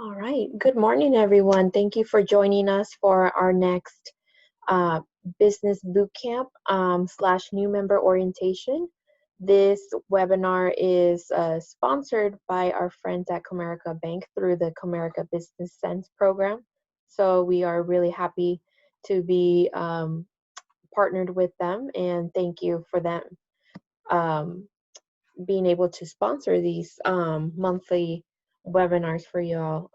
All right. Good morning, everyone. Thank you for joining us for our next uh, business bootcamp slash new member orientation. This webinar is sponsored by our friends at Comerica Bank through the Comerica Business Sense program. So we are really happy to be partnered with them, and thank you for them um, being able to sponsor these monthly webinars for y'all.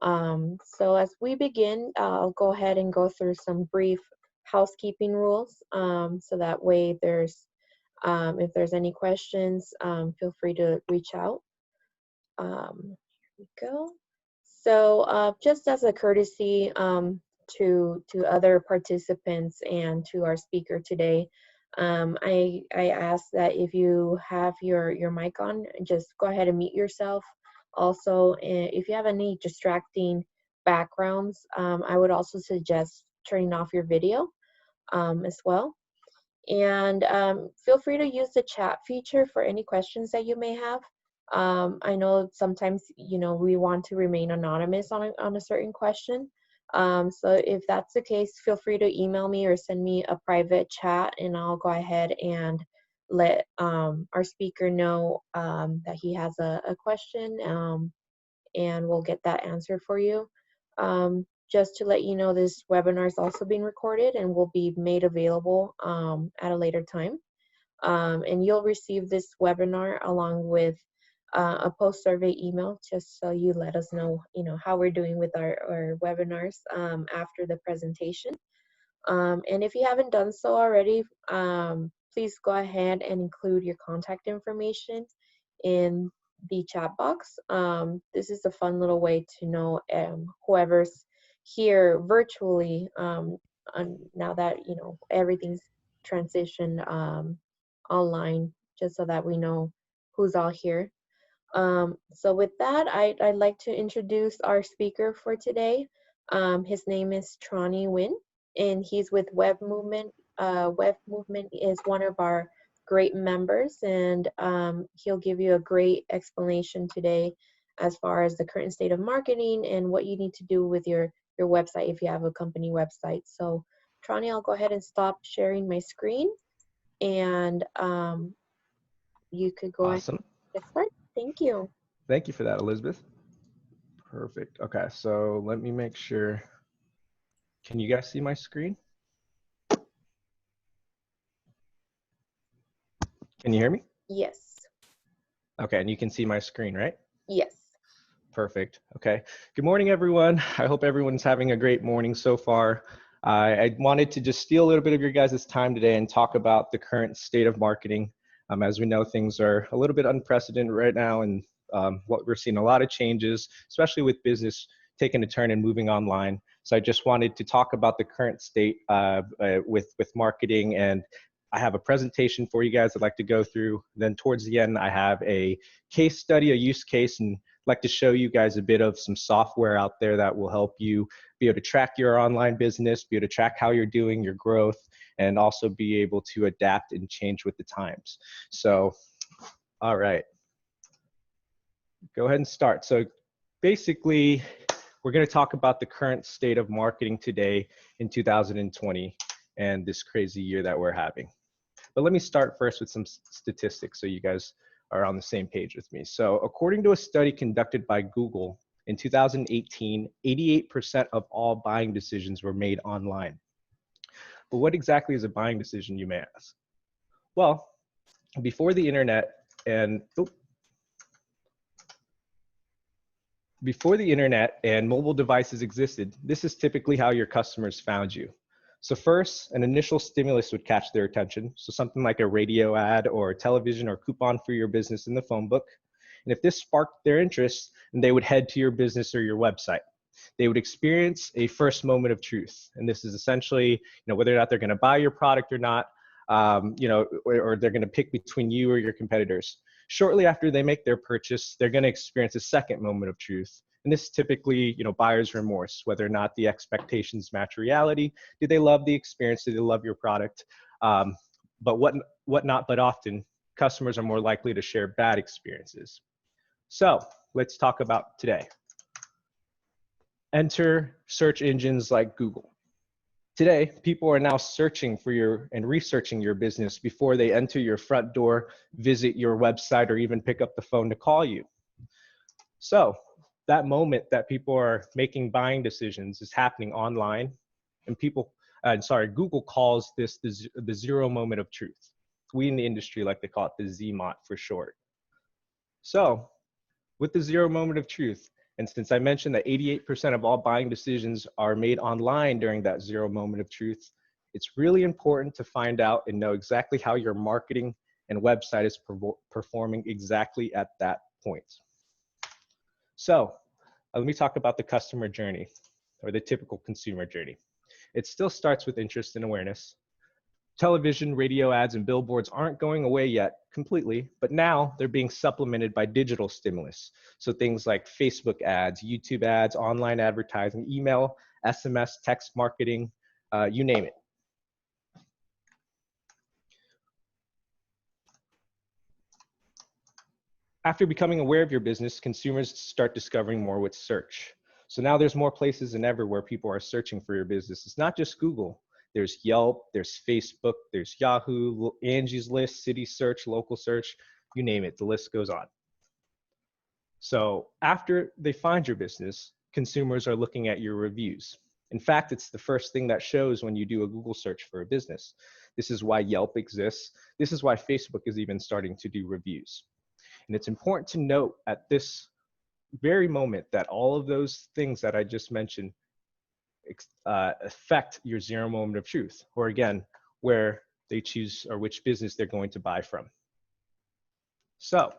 So as we begin, I'll go ahead and go through some brief housekeeping rules. So that way if there's any questions, feel free to reach out. Here we go. So just as a courtesy to other participants and to our speaker today, I ask that if you have your mic on, just go ahead and mute yourself. Also, if you have any distracting backgrounds, I would also suggest turning off your video as well. And feel free to use the chat feature for any questions that you may have. I know sometimes, we want to remain anonymous on a certain question. So if that's the case, feel free to email me or send me a private chat, and I'll go ahead and let our speaker know that he has a question, and we'll get that answered for you. Just to let you know, this webinar is also being recorded and will be made available at a later time. And you'll receive this webinar along with a post-survey email, just so you let us know, how we're doing with our webinars after the presentation. And if you haven't done so already, please go ahead and include your contact information in the chat box. This is a fun little way to know whoever's here virtually now that everything's transitioned online, just so that we know who's all here. So with that, I'd like to introduce our speaker for today. His name is Trani Nguyen, and he's with Web Movement. Web Movement is one of our great members, and he'll give you a great explanation today as far as the current state of marketing and what you need to do with your website if you have a company website. So Trani, I'll go ahead and stop sharing my screen, and you could go ahead Awesome. and get started. Thank you. Thank you for that, Elizabeth. Perfect. Okay, so let me make sure. Can you guys see my screen? Can you hear me? Yes. Okay, and you can see my screen, right? Yes. Perfect. Okay. Good morning, everyone. I hope everyone's having a great morning so far. I wanted to just steal a little bit of your guys' time today and talk about the current state of marketing. As we know, things are a little bit unprecedented right now, and what we're seeing a lot of changes, especially with business taking a turn and moving online. So I just wanted to talk about the current state with marketing, and I have a presentation for you guys I'd like to go through. Then towards the end, I have a case study, a use case, and I'd like to show you guys a bit of some software out there that will help you be able to track your online business, be able to track how you're doing, your growth, and also be able to adapt and change with the times. So, all right, go ahead and start. So basically, we're going to talk about the current state of marketing today in 2020 and this crazy year that we're having. But let me start first with some statistics so you guys are on the same page with me. So according to a study conducted by Google in 2018, 88% of all buying decisions were made online. But what exactly is a buying decision, you may ask? Well, before the internet and mobile devices existed, this is typically how your customers found you. So first, an initial stimulus would catch their attention. So something like a radio ad or a television or coupon for your business in the phone book. And if this sparked their interest, then they would head to your business or your website. They would experience a first moment of truth. And this is essentially, whether or not they're going to buy your product or not, or they're going to pick between you or your competitors. Shortly after they make their purchase, they're going to experience a second moment of truth. And this is typically, buyer's remorse, whether or not the expectations match reality. Do they love the experience? Do they love your product? But but often customers are more likely to share bad experiences. So let's talk about today. Enter search engines like Google. Today, people are now searching for your and researching your business before they enter your front door, visit your website, or even pick up the phone to call you. So that moment that people are making buying decisions is happening online, and Google calls this the zero moment of truth. We in the industry like to call it the ZMOT for short. So with the zero moment of truth, and since I mentioned that 88% of all buying decisions are made online during that zero moment of truth, it's really important to find out and know exactly how your marketing and website is performing exactly at that point. So let me talk about the customer journey, or the typical consumer journey. It still starts with interest and awareness. Television, radio ads, and billboards aren't going away yet completely, but now they're being supplemented by digital stimulus. So things like Facebook ads, YouTube ads, online advertising, email, SMS, text marketing, you name it. After becoming aware of your business, consumers start discovering more with search. So now there's more places than ever where people are searching for your business. It's not just Google. There's Yelp, there's Facebook, there's Yahoo, Angie's List, City Search, Local Search, you name it, the list goes on. So after they find your business, consumers are looking at your reviews. In fact, it's the first thing that shows when you do a Google search for a business. This is why Yelp exists. This is why Facebook is even starting to do reviews. And it's important to note at this very moment that all of those things that I just mentioned affect your zero moment of truth, or again, where they choose or which business they're going to buy from. So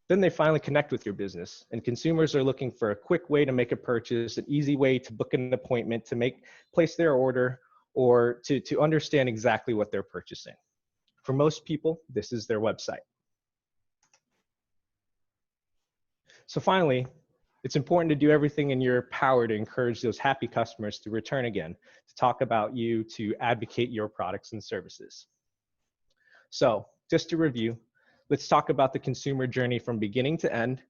then they finally connect with your business, and consumers are looking for a quick way to make a purchase, an easy way to book an appointment, to place their order, or to understand exactly what they're purchasing. For most people, this is their website. So finally, it's important to do everything in your power to encourage those happy customers to return again, to talk about you, to advocate your products and services. So just to review, let's talk about the consumer journey from beginning to end.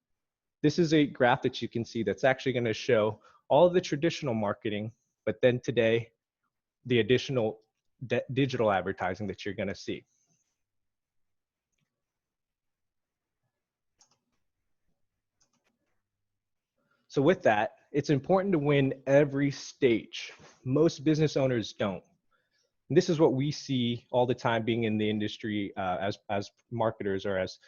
This is a graph that you can see that's actually going to show all of the traditional marketing, but then today, the additional digital advertising that you're going to see. So with that, it's important to win every stage. Most business owners don't. And this is what we see all the time being in the industry as marketers or as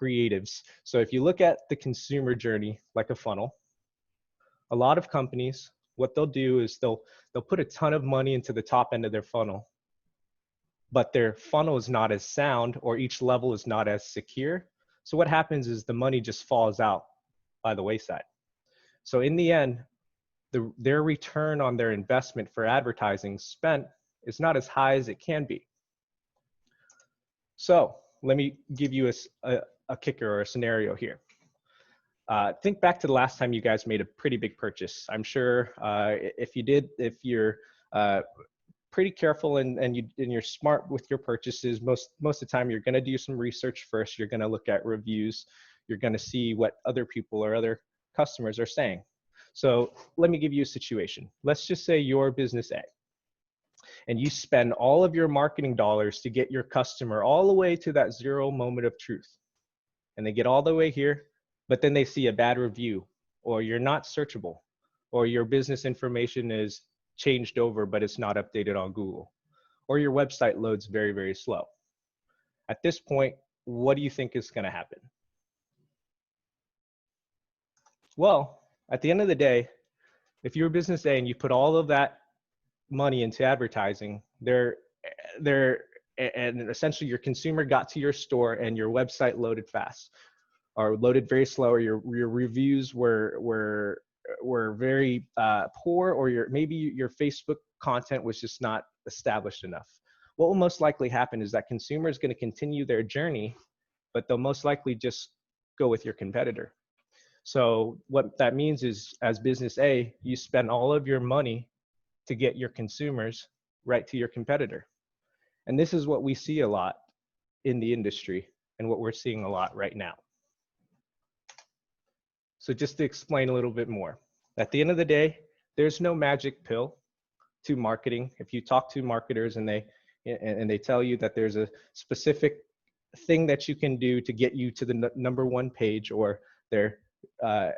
creatives. So if you look at the consumer journey like a funnel, a lot of companies, what they'll do is they'll put a ton of money into the top end of their funnel, but their funnel is not as sound, or each level is not as secure. So what happens is the money just falls out by the wayside. So in the end, their return on their investment for advertising spent is not as high as it can be. So let me give you a kicker or a scenario here. Think back to the last time you guys made a pretty big purchase. I'm sure if you're pretty careful and you're smart with your purchases, most of the time you're going to do some research first. You're going to look at reviews. You're going to see what other people or other customers are saying. So let me give you a situation. Let's just say you're business A, and you spend all of your marketing dollars to get your customer all the way to that zero moment of truth. And they get all the way here, but then they see a bad review, or you're not searchable, or your business information is changed over, but it's not updated on Google, or your website loads very, very slow. At this point, what do you think is going to happen? Well, at the end of the day, if you're business A and you put all of that money into advertising, and essentially your consumer got to your store and your website loaded fast, or loaded very slow, or your reviews were very poor, or maybe your Facebook content was just not established enough. What will most likely happen is that consumer is going to continue their journey, but they'll most likely just go with your competitor. So what that means is, as business A, you spend all of your money to get your consumers right to your competitor. And this is what we see a lot in the industry, and what we're seeing a lot right now. So just to explain a little bit more, at the end of the day, there's no magic pill to marketing. If you talk to marketers and they tell you that there's a specific thing that you can do to get you to the number one page, or they're uh,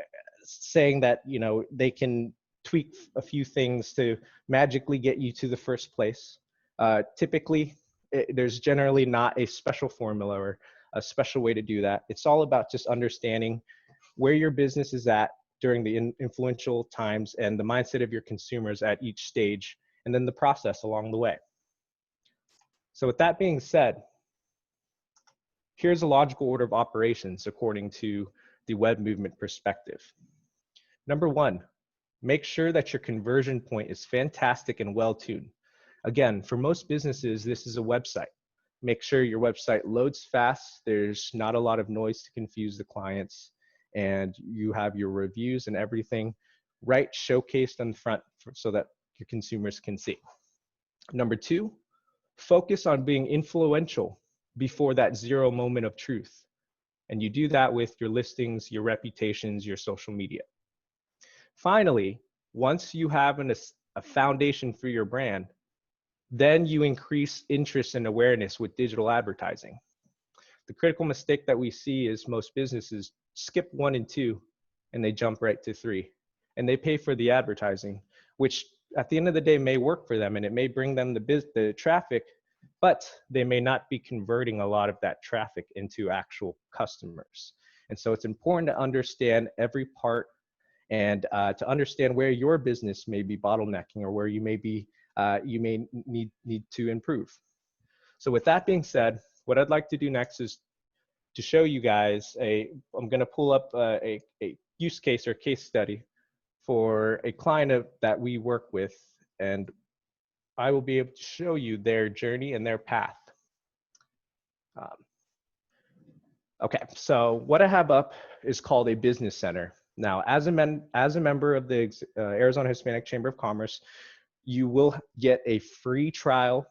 saying that they can tweak a few things to magically get you to the first place. Typically, there's generally not a special formula or a special way to do that. It's all about just understanding where your business is at during the influential times and the mindset of your consumers at each stage, and then the process along the way. So with that being said, here's a logical order of operations according to the web movement perspective. Number one, make sure that your conversion point is fantastic and well-tuned. Again, for most businesses, this is a website. Make sure your website loads fast. There's not a lot of noise to confuse the clients, and you have your reviews and everything right showcased on the front so that your consumers can see. Number two, focus on being influential before that zero moment of truth. And you do that with your listings, your reputations, your social media. Finally, once you have a foundation for your brand, then you increase interest and awareness with digital advertising. The critical mistake that we see is most businesses skip 1 and 2 and they jump right to 3. And they pay for the advertising, which at the end of the day may work for them and it may bring them the traffic, but they may not be converting a lot of that traffic into actual customers. And so it's important to understand every part and to understand where your business may be bottlenecking or where you may need to improve. So with that being said, what I'd like to do next is to show you guys I'm going to pull up a use case or case study for a client that we work with, and I will be able to show you their journey and their path. Okay, so what I have up is called a business center. Now, as a member of the Arizona Hispanic Chamber of Commerce, you will get a free trial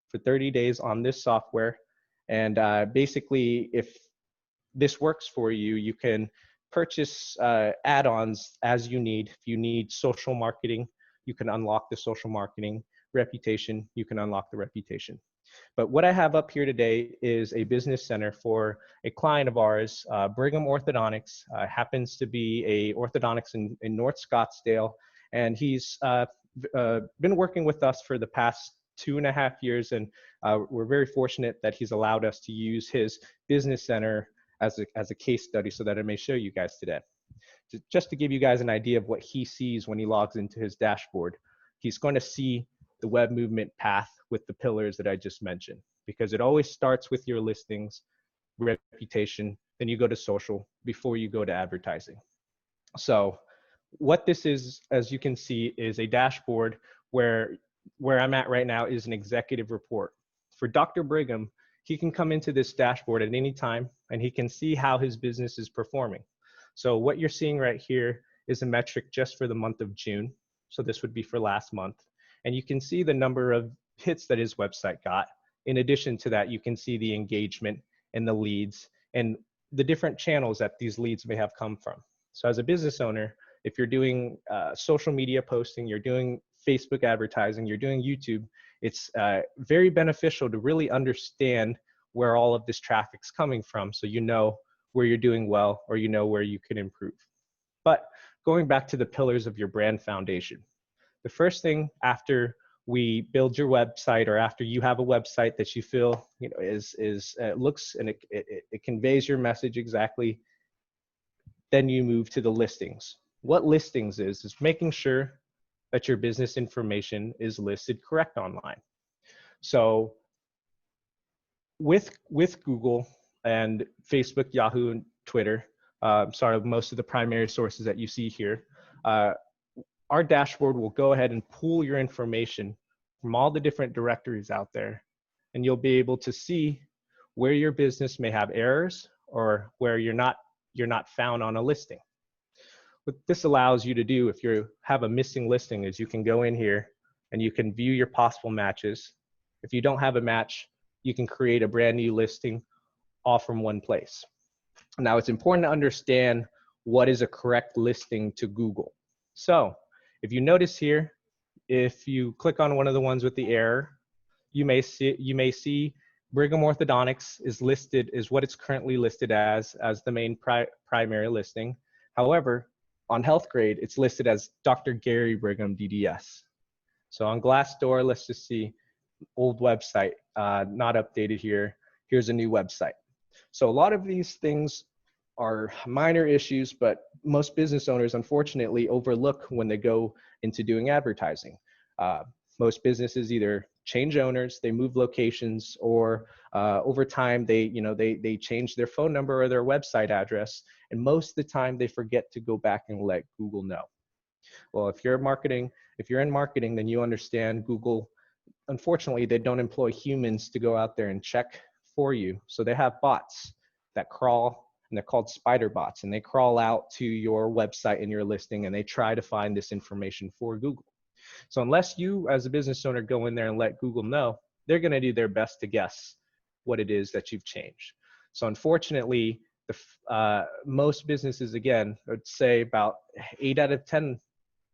for 30 days on this software. And basically, if this works for you, you can purchase add-ons as you need. If you need social marketing, you can unlock the social marketing. Reputation, you can unlock the reputation. But what I have up here today is a business center for a client of ours, Brigham Orthodontics. Happens to be a orthodontics in North Scottsdale, and he's been working with us for the past 2.5 years, and we're very fortunate that he's allowed us to use his business center as a case study so that I may show you guys today. Just to give you guys an idea of what he sees when he logs into his dashboard, he's going to see the web movement path with the pillars that I just mentioned, because it always starts with your listings, reputation, then you go to social before you go to advertising. So what this is, as you can see, is a dashboard where I'm at right now is an executive report. For Dr. Brigham, he can come into this dashboard at any time and he can see how his business is performing. So what you're seeing right here is a metric just for the month of June. So this would be for last month. And you can see the number of hits that his website got. In addition to that, you can see the engagement and the leads and the different channels that these leads may have come from. So as a business owner, if you're doing social media posting, you're doing Facebook advertising, you're doing YouTube, it's very beneficial to really understand where all of this traffic's coming from, so you know where you're doing well or you know where you can improve. But going back to the pillars of your brand foundation, the first thing after we build your website, or after you have a website that you feel looks and it conveys your message exactly, then you move to the listings. What listings is making sure that your business information is listed correct online. So with Google and Facebook, Yahoo, and Twitter, most of the primary sources that you see here, our dashboard will go ahead and pull your information from all the different directories out there, and you'll be able to see where your business may have errors or where you're not found on a listing. What this allows you to do if you have a missing listing is you can go in here and you can view your possible matches. If you don't have a match, you can create a brand new listing all from one place. Now, it's important to understand what is a correct listing to Google. So if you notice here, if you click on one of the ones with the error, you may see Brigham Orthodontics is listed as what it's currently listed as the main primary listing. However, on HealthGrade, it's listed as Dr. Gary Brigham DDS. So on Glassdoor, let's just see, old website, not updated here. Here's a new website. So a lot of these things are minor issues, but most business owners unfortunately overlook when they go into doing advertising. Most businesses either change owners, they move locations, or over time they change their phone number or their website address, and most of the time they forget to go back and let Google know. Well, if you're in marketing, then you understand Google, unfortunately, they don't employ humans to go out there and check for you. So they have bots that crawl, and they're called spider bots, and they crawl out to your website and your listing, and they try to find this information for Google. So unless you as a business owner go in there and let Google know, they're going to do their best to guess what it is that you've changed. So unfortunately, most businesses, again, I'd say about 8 out of 10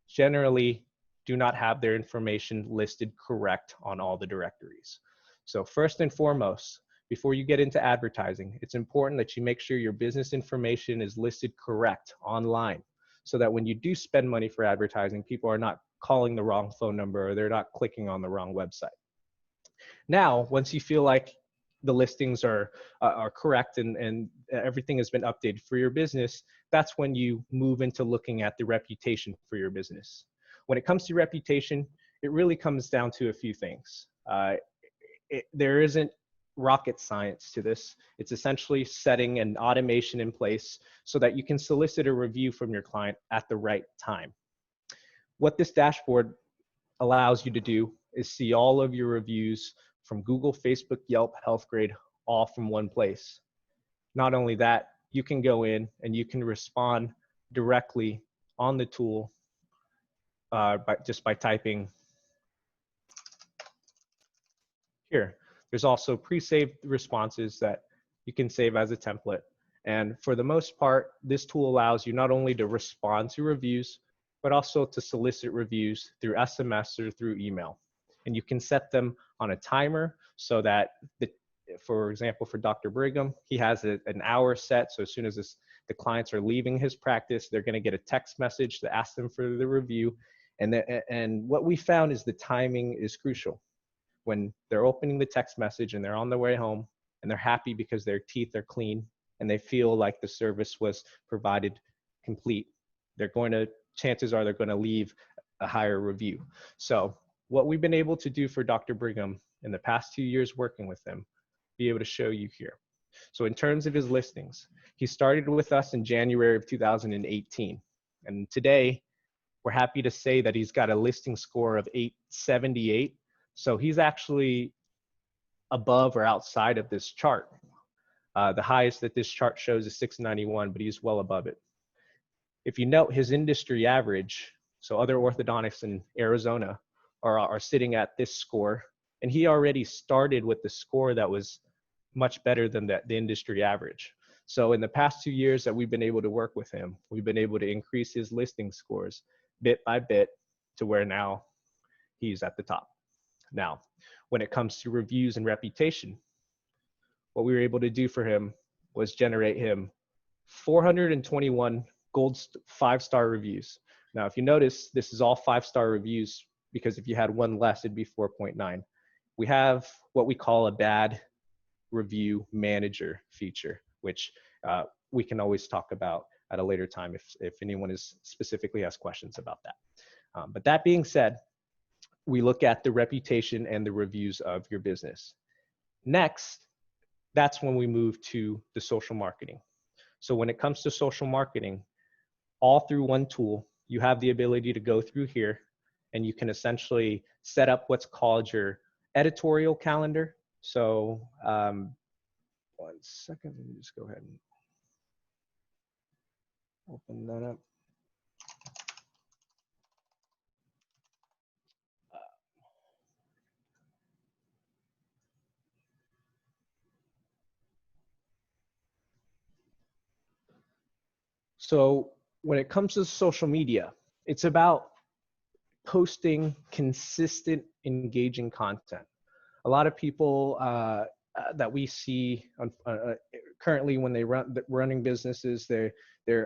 generally do not have their information listed correct on all the directories. So first and foremost, before you get into advertising, it's important that you make sure your business information is listed correct online, so that when you do spend money for advertising, people are not calling the wrong phone number or they're not clicking on the wrong website. Now, once you feel like the listings are correct and everything has been updated for your business, that's when you move into looking at the reputation for your business. When it comes to reputation, it really comes down to a few things. There isn't rocket science to this. It's essentially setting an automation in place so that you can solicit a review from your client at the right time. What this dashboard allows you to do is see all of your reviews from Google, Facebook, Yelp, HealthGrade, all from one place. Not only that, you can go in and you can respond directly on the tool just by typing here. There's also pre-saved responses that you can save as a template. And for the most part, this tool allows you not only to respond to reviews, but also to solicit reviews through SMS or through email. And you can set them on a timer so that, for example, for Dr. Brigham, he has an hour set. So as soon as the clients are leaving his practice, they're going to get a text message to ask them for the review. And what we found is the timing is crucial. When they're opening the text message and they're on their way home and they're happy because their teeth are clean and they feel like the service was provided complete, chances are they're going to leave a higher review. So what we've been able to do for Dr. Brigham in the past 2 years working with him, be able to show you here. So in terms of his listings, he started with us in January of 2018. And today, we're happy to say that he's got a listing score of 878. So he's actually above or outside of this chart. The highest that this chart shows is 691, but he's well above it. If you note his industry average, so other orthodontists in Arizona are sitting at this score, and he already started with the score that was much better than the industry average. So in the past 2 years that we've been able to work with him, we've been able to increase his listing scores bit by bit to where now he's at the top. Now, when it comes to reviews and reputation, what we were able to do for him was generate him 421 gold 5-star reviews. Now, if you notice, this is all 5-star reviews, because if you had one less, it'd be 4.9. We have what we call a bad review manager feature, which we can always talk about at a later time if anyone is specifically has questions about that. But that being said, we look at the reputation and the reviews of your business. Next, that's when we move to the social marketing. So when it comes to social marketing, all through one tool, you have the ability to go through here and you can essentially set up what's called your editorial calendar. So 1 second, let me just go ahead and open that up. So when it comes to social media, it's about posting consistent, engaging content. A lot of people that we see currently when they running businesses, they're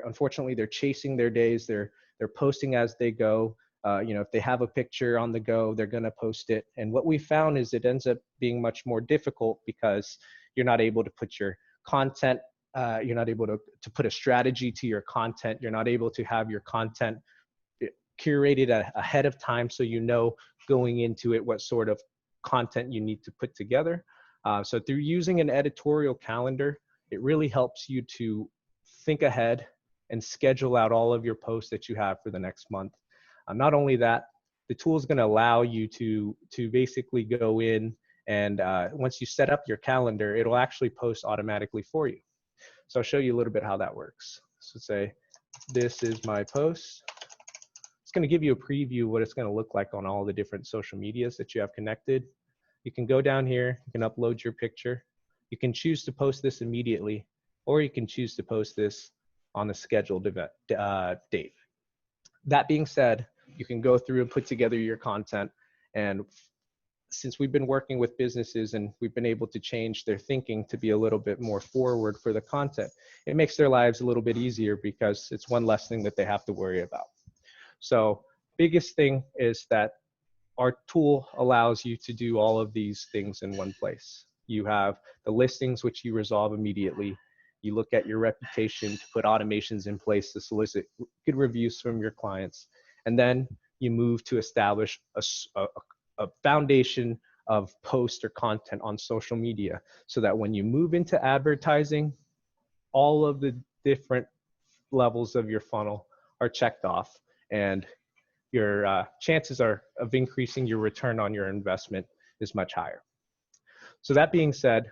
unfortunately they're chasing their days. They're posting as they go. If they have a picture on the go, they're going to post it. And what we found is it ends up being much more difficult because you're not able to put your content. You're not able to put a strategy to your content. You're not able to have your content curated ahead of time, so you know going into it what sort of content you need to put together. So through using an editorial calendar, it really helps you to think ahead and schedule out all of your posts that you have for the next month. Not only that, the tool is going to allow you to basically go in and once you set up your calendar, it'll actually post automatically for you. So I'll show you a little bit how that works. So say, this is my post. It's going to give you a preview of what it's going to look like on all the different social medias that you have connected. You can go down here, you can upload your picture. You can choose to post this immediately, or you can choose to post this on a scheduled event, date. That being said, you can go through and put together your content. And since we've been working with businesses and we've been able to change their thinking to be a little bit more forward for the content, it makes their lives a little bit easier because it's one less thing that they have to worry about. So biggest thing is that our tool allows you to do all of these things in one place. You have the listings, which you resolve immediately. You look at your reputation to put automations in place to solicit good reviews from your clients. And then you move to establish a foundation of post or content on social media so that when you move into advertising, all of the different levels of your funnel are checked off, and your chances of increasing your return on your investment is much higher. So that being said,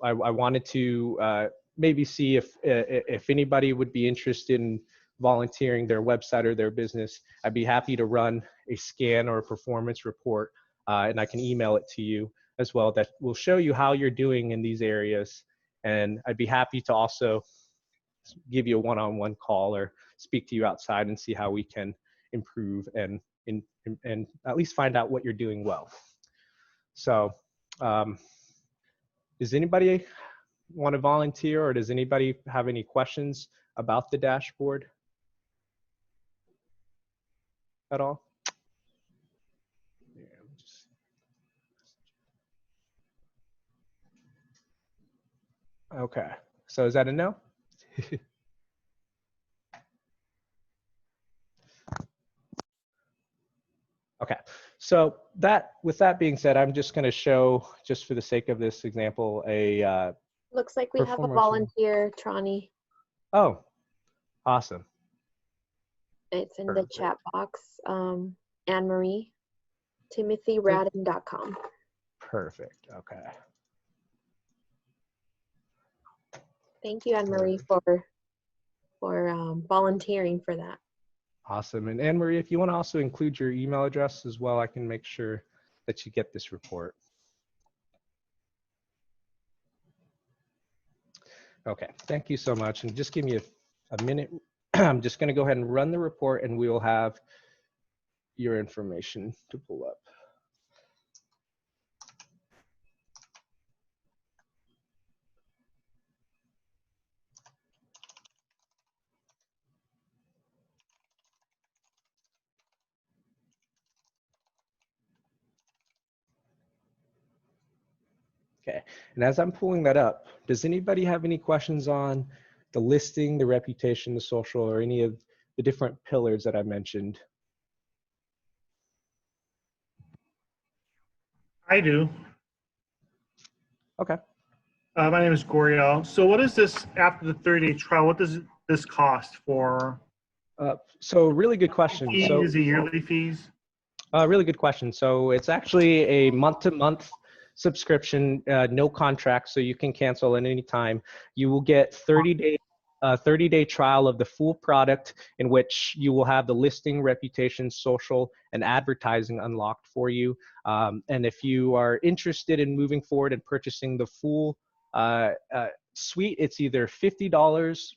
I wanted to maybe see if anybody would be interested in volunteering their website or their business. I'd be happy to run a scan or a performance report, and I can email it to you as well that will show you how you're doing in these areas. And I'd be happy to also give you a one-on-one call or speak to you outside and see how we can improve and at least find out what you're doing well. So does anybody want to volunteer, or does anybody have any questions about the dashboard at all? Okay, so is that a no? Okay, so with that being said, I'm just going to show, just for the sake of this example, a Looks like we have a volunteer, Trani. Oh, awesome. It's in the chat box. Anne-Marie, timothyradin.com. Perfect. Okay. Thank you, Anne-Marie, for volunteering for that. Awesome. And Anne-Marie, if you want to also include your email address as well, I can make sure that you get this report. Okay, thank you so much. And just give me a minute. I'm just going to go ahead and run the report, and we will have your information to pull up. Okay, and as I'm pulling that up, does anybody have any questions on the listing, the reputation, the social, or any of the different pillars that I mentioned? I do. Okay. My name is Goriel. So what is this after the 30-day trial? What does this cost for? So really good question. Fees, so, yearly fees? Really good question. So it's actually a month-to-month subscription, no contract, so you can cancel at any time. You will get 30-day trial of the full product, in which you will have the listing, reputation, social, and advertising unlocked for you. And if you are interested in moving forward and purchasing the full suite, it's either $50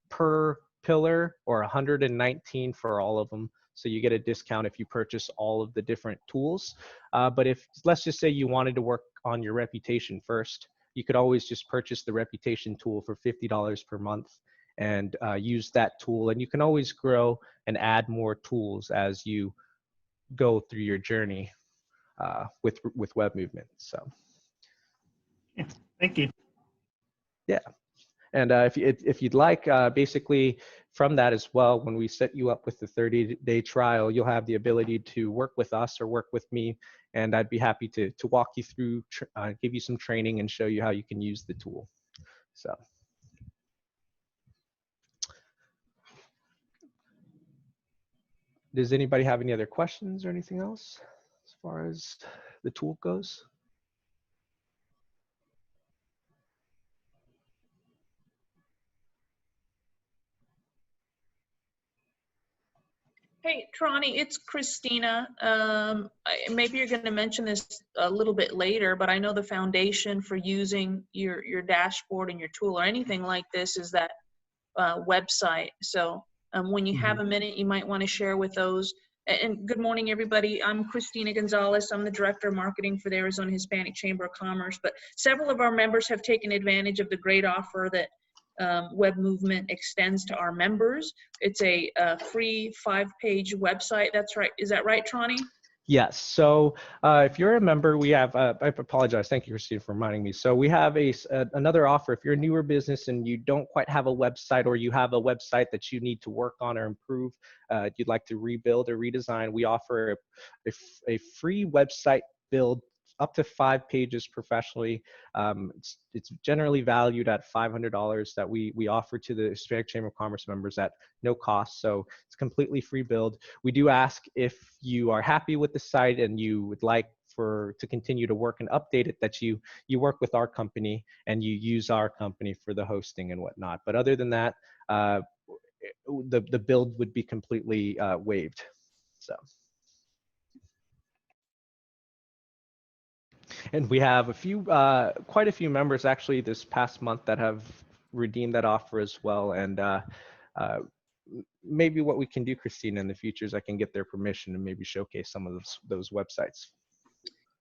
per pillar or 119 for all of them. So you get a discount if you purchase all of the different tools. But if, let's just say you wanted to work on your reputation first, you could always just purchase the reputation tool for $50 per month and use that tool. And you can always grow and add more tools as you go through your journey with web movement. So Yeah, thank you. yeah. And if you'd like, basically from that as well, when we set you up with the 30-day trial, you'll have the ability to work with us or work with me. And I'd be happy to walk you through, give you some training and show you how you can use the tool. So. Does anybody have any other questions or anything else as far as the tool goes? Hey, Tronny, it's Christina. Maybe you're going to mention this a little bit later, but I know the foundation for using your dashboard and your tool or anything like this is that website. So when you have a minute, you might want to share with those. And good morning, everybody. I'm Christina Gonzalez. I'm the Director of Marketing for the Arizona Hispanic Chamber of Commerce. But several of our members have taken advantage of the great offer that Web Movement extends to our members. It's a free 5-page website. That's right. Is that right, Tronny? Yes. So if you're a member, we have, I apologize. Thank you, Christine, for reminding me. So we have another offer. If you're a newer business and you don't quite have a website, or you have a website that you need to work on or improve, you'd like to rebuild or redesign, we offer a free website build up to 5 pages professionally. It's generally valued at $500 that we offer to the Hispanic Chamber of Commerce members at no cost. So it's completely free build. We do ask if you are happy with the site and you would like to continue to work and update it, that you work with our company and you use our company for the hosting and whatnot. But other than that, the build would be completely waived. So. And we have quite a few members actually this past month that have redeemed that offer as well. And maybe what we can do, Christina, in the future is I can get their permission and maybe showcase some of those websites.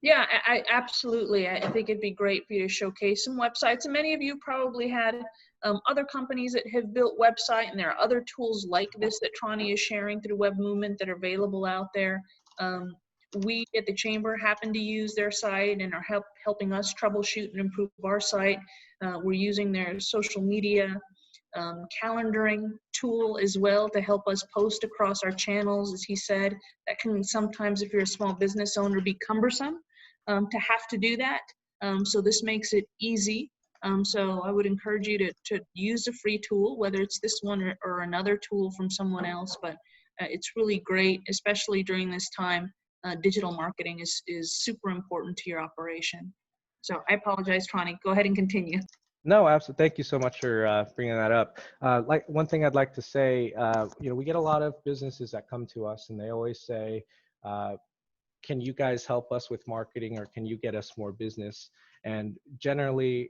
Yeah, absolutely. I think it'd be great for you to showcase some websites. And many of you probably had other companies that have built website, and there are other tools like this that Tronny is sharing through Web Movement that are available out there. We at the Chamber happen to use their site and are helping us troubleshoot and improve our site. We're using their social media calendaring tool as well to help us post across our channels. As he said, that can sometimes, if you're a small business owner, be cumbersome to have to do that. So this makes it easy. So I would encourage you to use a free tool, whether it's this one or another tool from someone else, but it's really great, especially during this time. Digital marketing is super important to your operation. So I apologize, Tronny. Go ahead and continue. No, absolutely. Thank you so much for bringing that up. Like one thing I'd like to say, we get a lot of businesses that come to us and they always say, can you guys help us with marketing, or can you get us more business? And generally,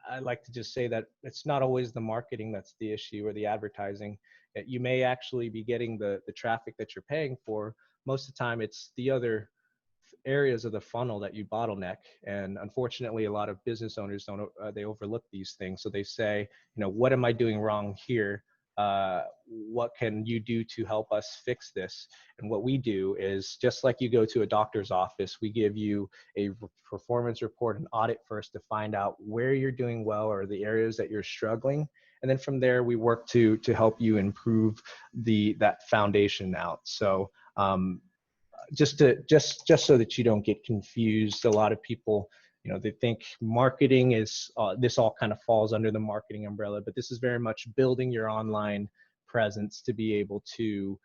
I like to just say that it's not always the marketing that's the issue or the advertising. You may actually be getting the traffic that you're paying for. Most of the time, it's the other areas of the funnel that you bottleneck. And unfortunately, a lot of business owners they overlook these things. So they say, what am I doing wrong here? What can you do to help us fix this? And what we do is, just like you go to a doctor's office, we give you a performance report, an audit first, to find out where you're doing well or the areas that you're struggling. And then from there, we work to help you improve that foundation out. So just so that you don't get confused, a lot of people, they think marketing is this all kind of falls under the marketing umbrella, but this is very much building your online presence to be able to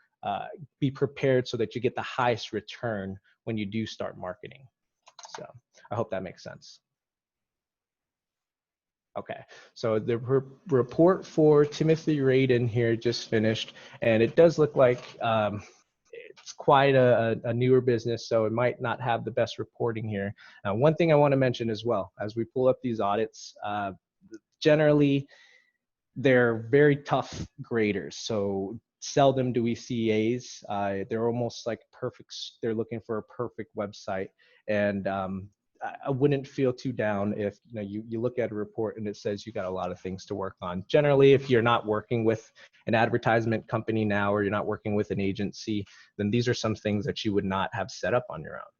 be prepared so that you get the highest return when you do start marketing. So I hope that makes sense. Okay, so the report for Timothy Radin here just finished, and it does look like it's quite a newer business, so it might not have the best reporting here. Now, one thing I want to mention as well, as we pull up these audits, generally, they're very tough graders. So seldom do we see A's. They're almost like perfect. They're looking for a perfect website. And I wouldn't feel too down if you look at a report and it says you got a lot of things to work on. Generally, if you're not working with an advertisement company now, or you're not working with an agency, then these are some things that you would not have set up on your own.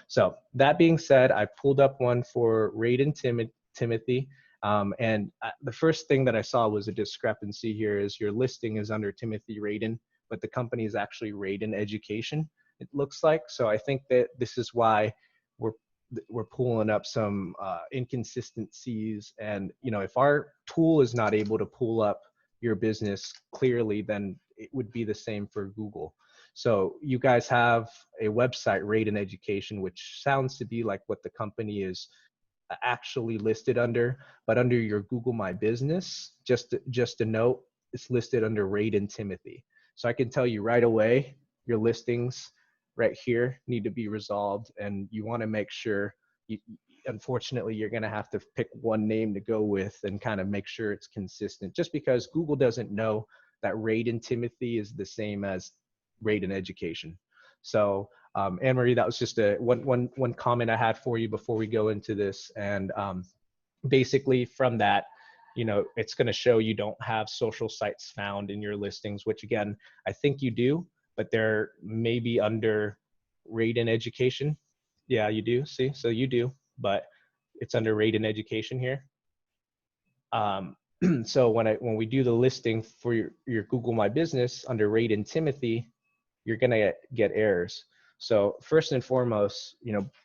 So that being said, I pulled up one for Raid and Timothy. The first thing that I saw was a discrepancy here is your listing is under Timothy Radin, but the company is actually Radin Education, it looks like. So I think that this is why we're pulling up some inconsistencies. And if our tool is not able to pull up your business clearly, then it would be the same for Google. So you guys have a website, Radin Education, which sounds to be like what the company is actually listed under, but under your Google My Business, just a note, it's listed under Radin Timothy. So I can tell you right away, your listings right here need to be resolved, and you want to make sure unfortunately, you're going to have to pick one name to go with and kind of make sure it's consistent, just because Google doesn't know that Radin Timothy is the same as Radin Education. So Anne-Marie, that was just one comment I had for you before we go into this. And basically from that, it's going to show you don't have social sites found in your listings, which again, I think you do, but they're maybe under Radin Education. Yeah, you do. See, so you do, but it's under Radin Education here. So when we do the listing for your Google My Business under Radin Timothy, you're gonna get errors. So first and foremost,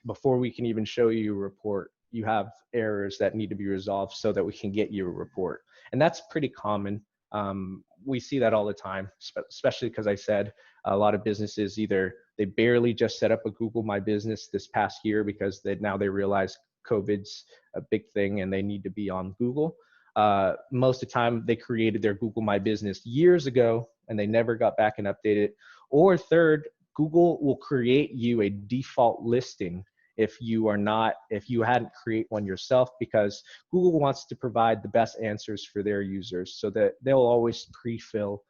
before we can even show you a report, you have errors that need to be resolved so that we can get you a report. And that's pretty common. We see that all the time, especially because I said a lot of businesses either they barely just set up a Google My Business this past year because now they realize COVID's a big thing and they need to be on Google. Most of the time they created their Google My Business years ago and they never got back and updated it. Or third, Google will create you a default listing if you hadn't create one yourself, because Google wants to provide the best answers for their users, so that they'll always pre-fill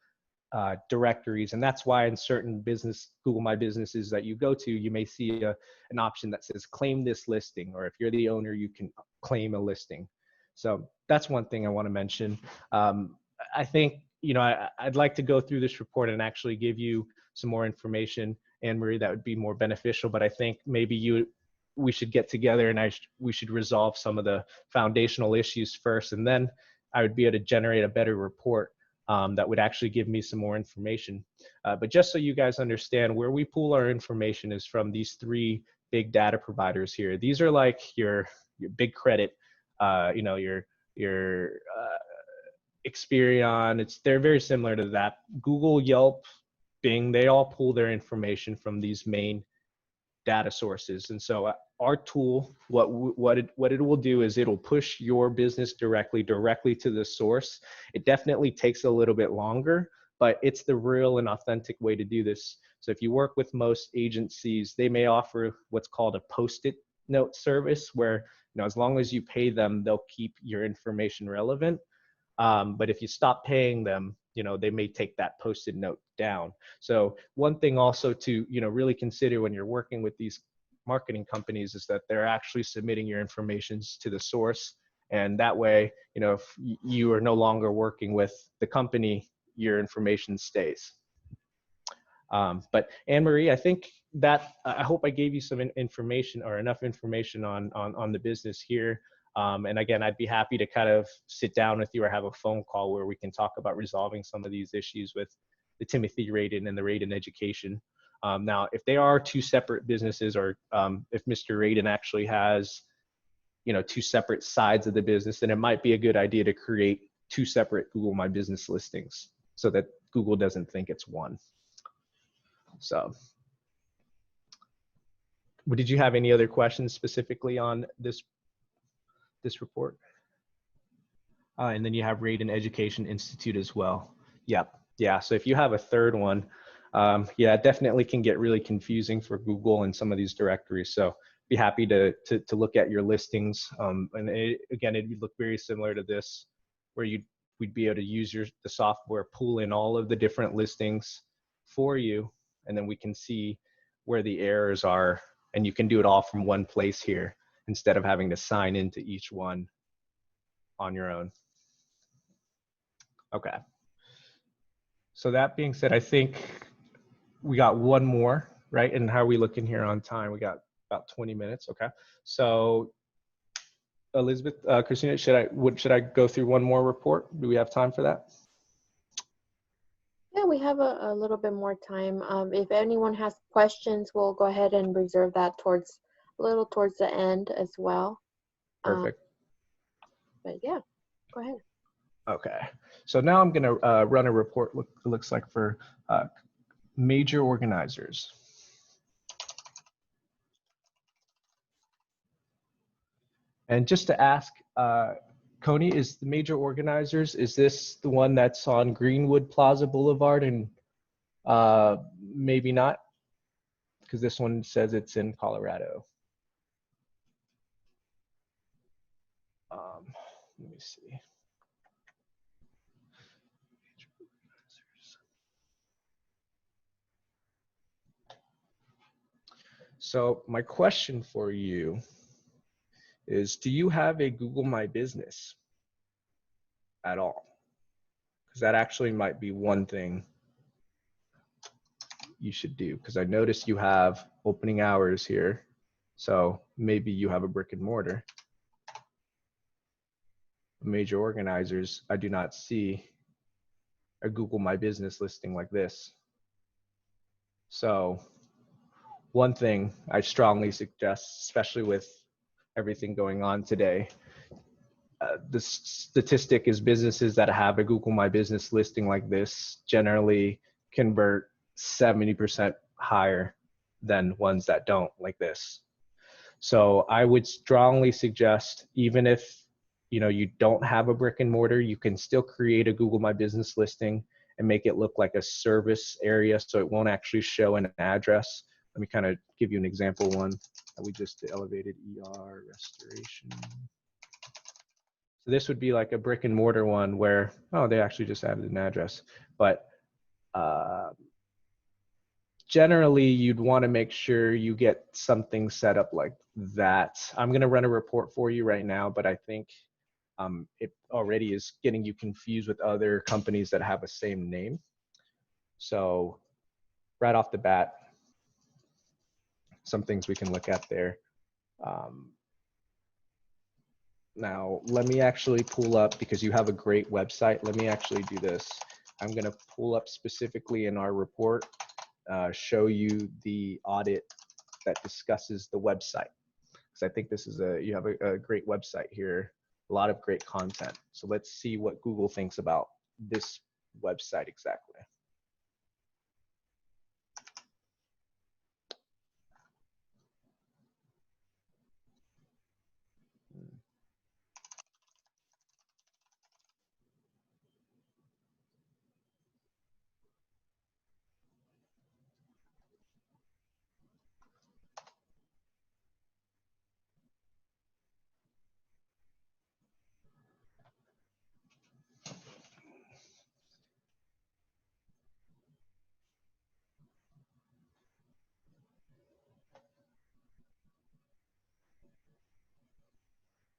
directories. And that's why in certain Google My Businesses that you go to, you may see an option that says claim this listing, or if you're the owner, you can claim a listing. So that's one thing I want to mention. I think, I'd like to go through this report and actually give you some more information, Anne-Marie, that would be more beneficial, but I think maybe we should get together and we should resolve some of the foundational issues first, and then I would be able to generate a better report that would actually give me some more information. But just so you guys understand, where we pull our information is from these three big data providers here. These are like your big credit, your Experian. They're very similar to that. Google, Yelp, Bing, they all pull their information from these main data sources. And so our tool, what it will do is it'll push your business directly to the source. It definitely takes a little bit longer, but it's the real and authentic way to do this. So if you work with most agencies, they may offer what's called a post-it note service, where as long as you pay them, they'll keep your information relevant. But if you stop paying them, they may take that post-it note down. So one thing also to, really consider when you're working with these marketing companies is that they're actually submitting your information to the source. And that way, if you are no longer working with the company, your information stays. But Anne-Marie, I think that I hope I gave you some information, or enough information on the business here. And again, I'd be happy to kind of sit down with you or have a phone call where we can talk about resolving some of these issues with the Timothy Radin and the Radin Education. Now, if they are two separate businesses, or if Mr. Radin actually has, two separate sides of the business, then it might be a good idea to create two separate Google My Business listings so that Google doesn't think it's one. So, did you have any other questions specifically on this report? And then you have Radin Education Institute as well. Yep. Yeah. So if you have a third one, yeah, it definitely can get really confusing for Google and some of these directories. So be happy to look at your listings. And again, it would look very similar to this, where you we'd be able to use the software, pull in all of the different listings for you, and then we can see where the errors are, and you can do it all from one place here instead of having to sign into each one on your own. Okay. So that being said, I think we got one more, right? And how are we looking here on time? We got about 20 minutes. Okay. So Elizabeth, Christina, should I go through one more report? Do we have time for that? Yeah, we have a little bit more time. If anyone has questions, we'll go ahead and reserve that a little towards the end as well. Perfect. But yeah, go ahead. Okay. So now I'm going to run a report, looks like for major organizers. And just to ask, Coney, is the major organizers, is this the one that's on Greenwood Plaza Boulevard and maybe not? Because this one says it's in Colorado. Let me see. So my question for you is, do you have a Google My Business at all? Because that actually might be one thing you should do, because I noticed you have opening hours here. So maybe you have a brick and mortar. Major organizers, I do not see a Google My Business listing like this. So one thing I strongly suggest, especially with everything going on today, the statistic is businesses that have a Google My Business listing like this generally convert 70% higher than ones that don't like this. So I would strongly suggest, even if you don't have a brick and mortar, you can still create a Google My Business listing and make it look like a service area, so it won't actually show an address. Let me kind of give you an example one that we just elevated, ER restoration. So this would be like a brick and mortar one where, oh, they actually just added an address. But generally, you'd want to make sure you get something set up like that. I'm going to run a report for you right now, but I think it already is getting you confused with other companies that have the same name. So right off the bat, some things we can look at there. Now, let me actually pull up, because you have a great website. Let me actually do this. I'm going to pull up specifically in our report, show you the audit that discusses the website. Because I think this is you have a great website here, a lot of great content. So let's see what Google thinks about this website exactly.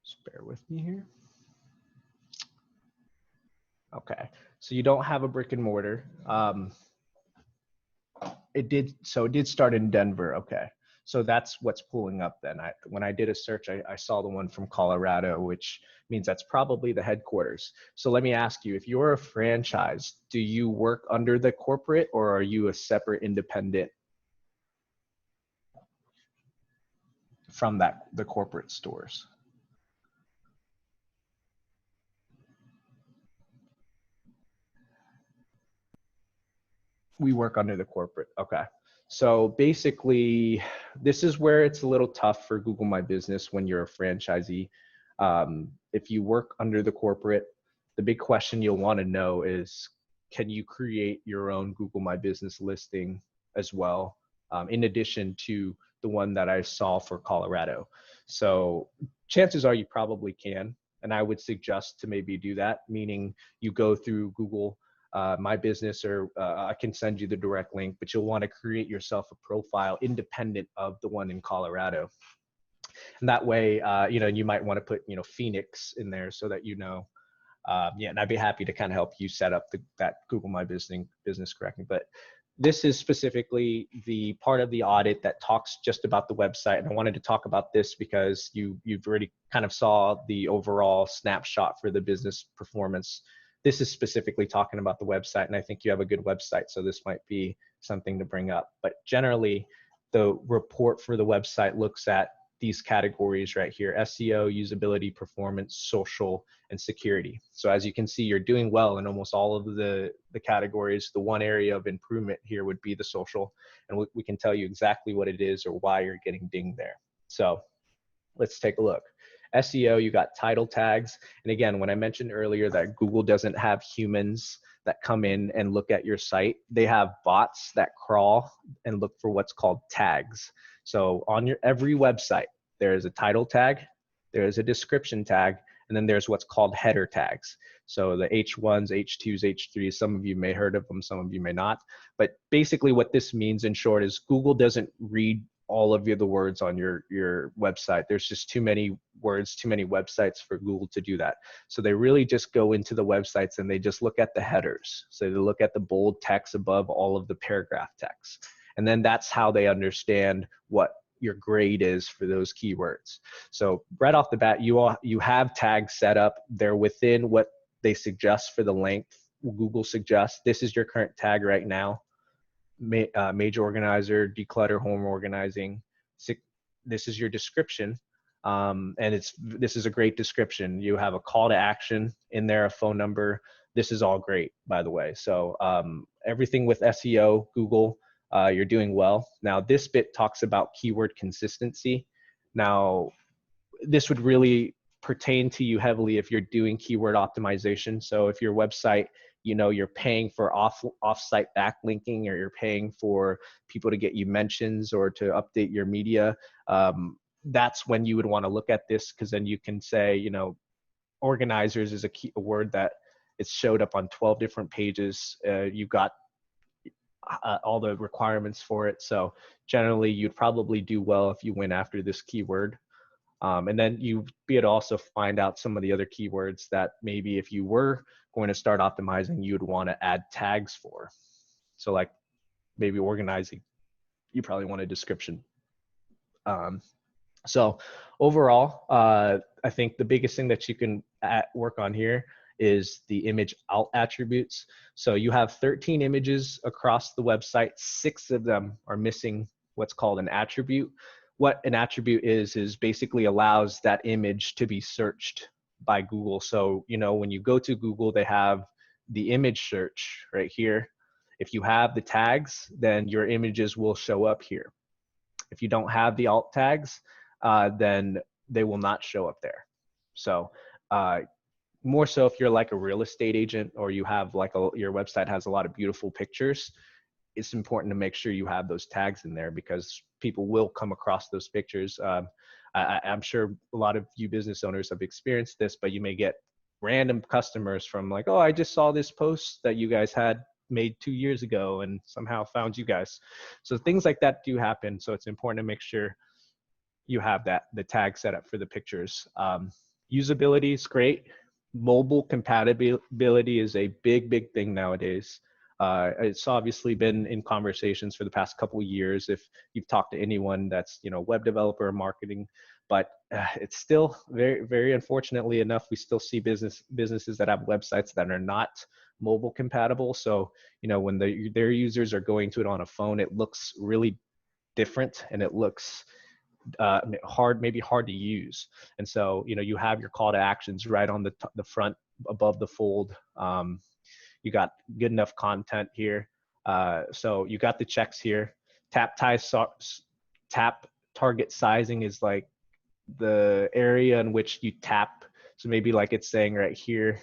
Just bear with me here. Okay, so you don't have a brick and mortar. It did start in Denver. Okay, so that's what's pulling up then. When I did a search, I saw the one from Colorado, which means that's probably the headquarters. So let me ask you, if you're a franchise, do you work under the corporate, or are you a separate independent from the corporate stores? We work under the corporate. Okay. So basically, this is where it's a little tough for Google My Business when you're a franchisee. If you work under the corporate, the big question you'll want to know is, can you create your own Google My Business listing as well, in addition to the one that I saw for Colorado? So chances are you probably can. And I would suggest to maybe do that, meaning you go through Google My Business, or I can send you the direct link, but you'll want to create yourself a profile independent of the one in Colorado. And that way, you might want to put, Phoenix in there so that and I'd be happy to kind of help you set up that Google My Business correctly. But this is specifically the part of the audit that talks just about the website. And I wanted to talk about this because you've already kind of saw the overall snapshot for the business performance. This is specifically talking about the website, and I think you have a good website, so this might be something to bring up. But generally, the report for the website looks at these categories right here: SEO, usability, performance, social, and security. So as you can see, you're doing well in almost all of the categories. The one area of improvement here would be the social, and we can tell you exactly what it is or why you're getting dinged there. So let's take a look. SEO, you got title tags. And again, when I mentioned earlier that Google doesn't have humans that come in and look at your site, they have bots that crawl and look for what's called tags. So on your every website, there is a title tag, there is a description tag, and then there's what's called header tags. So the H1s, H2s, H3s, some of you may have heard of them, some of you may not. But basically what this means in short is Google doesn't read all of the words on your website. There's just too many words, too many websites for Google to do that. So they really just go into the websites and they just look at the headers. So they look at the bold text above all of the paragraph text. And then that's how they understand what your grade is for those keywords. So right off the bat, you have tags set up. They're within what they suggest for the length Google suggests. This is your current tag right now. Major organizer, declutter, home organizing. This is your description, and this is a great description. You have a call to action in there, a phone number. This is all great, by the way. So everything with SEO, Google, you're doing well. Now this bit talks about keyword consistency. Now this would really pertain to you heavily if you're doing keyword optimization. So if your website, you're paying for off-site backlinking, or you're paying for people to get you mentions or to update your media, that's when you would want to look at this, because then you can say, organizers is a word that it's showed up on 12 different pages. You've got all the requirements for it. So generally you'd probably do well if you went after this keyword. And then you'd be able to also find out some of the other keywords that maybe if you were going to start optimizing, you'd want to add tags for. So like maybe organizing, you probably want a description. So overall, I think the biggest thing that you can work on here is the image alt attributes. So you have 13 images across the website. 6 of them are missing what's called an attribute. What an attribute is basically allows that image to be searched by Google. So, when you go to Google, they have the image search right here. If you have the tags, then your images will show up here. If you don't have the alt tags, then they will not show up there. So more so if you're like a real estate agent, or you have your website has a lot of beautiful pictures, it's important to make sure you have those tags in there, because people will come across those pictures. I'm sure a lot of you business owners have experienced this, but you may get random customers from like, oh, I just saw this post that you guys had made 2 years ago and somehow found you guys. So things like that do happen. So it's important to make sure you have the tag set up for the pictures. Usability is great. Mobile compatibility is a big thing nowadays. It's obviously been in conversations for the past couple of years if you've talked to anyone that's web developer or marketing, but it's still very unfortunately enough, we still see businesses that have websites that are not mobile compatible. So when their users are going to it on a phone, it looks really different and it looks maybe hard to use. And so you have your call to actions right on the front above the fold. You got good enough content here. So you got the checks here. Tap target sizing is like the area in which you tap. So maybe like it's saying right here,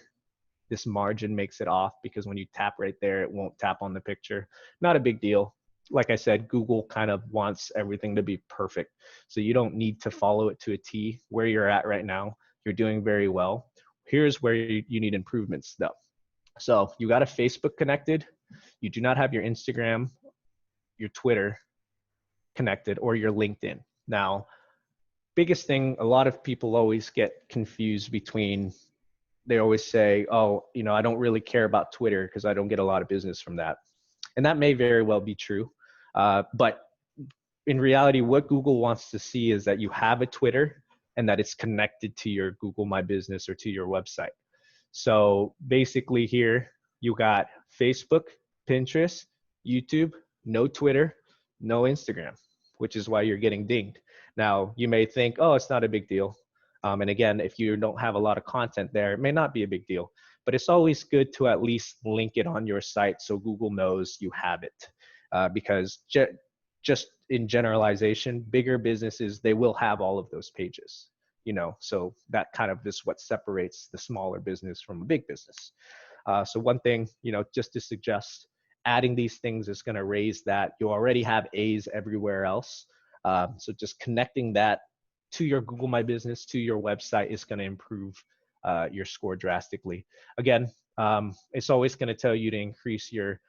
this margin makes it off because when you tap right there, it won't tap on the picture. Not a big deal. Like I said, Google kind of wants everything to be perfect. So you don't need to follow it to a T. Where you're at right now, you're doing very well. Here's where you need improvements though. So you got a Facebook connected, you do not have your Instagram, your Twitter connected, or your LinkedIn. Now, biggest thing, a lot of people always get confused between, they always say, oh, I don't really care about Twitter because I don't get a lot of business from that. And that may very well be true. But in reality, what Google wants to see is that you have a Twitter and that it's connected to your Google My Business or to your website. So basically here, you got Facebook, Pinterest, YouTube, no Twitter, no Instagram, which is why you're getting dinged. Now, you may think, oh, it's not a big deal. And again, if you don't have a lot of content there, it may not be a big deal. But it's always good to at least link it on your site so Google knows you have it. Because just in generalization, bigger businesses, they will have all of those pages. So that kind of is what separates the smaller business from a big business. So one thing, just to suggest, adding these things is going to raise that. You already have A's everywhere else. So just connecting that to your Google My Business, to your website is going to improve your score drastically. Again, it's always going to tell you to increase your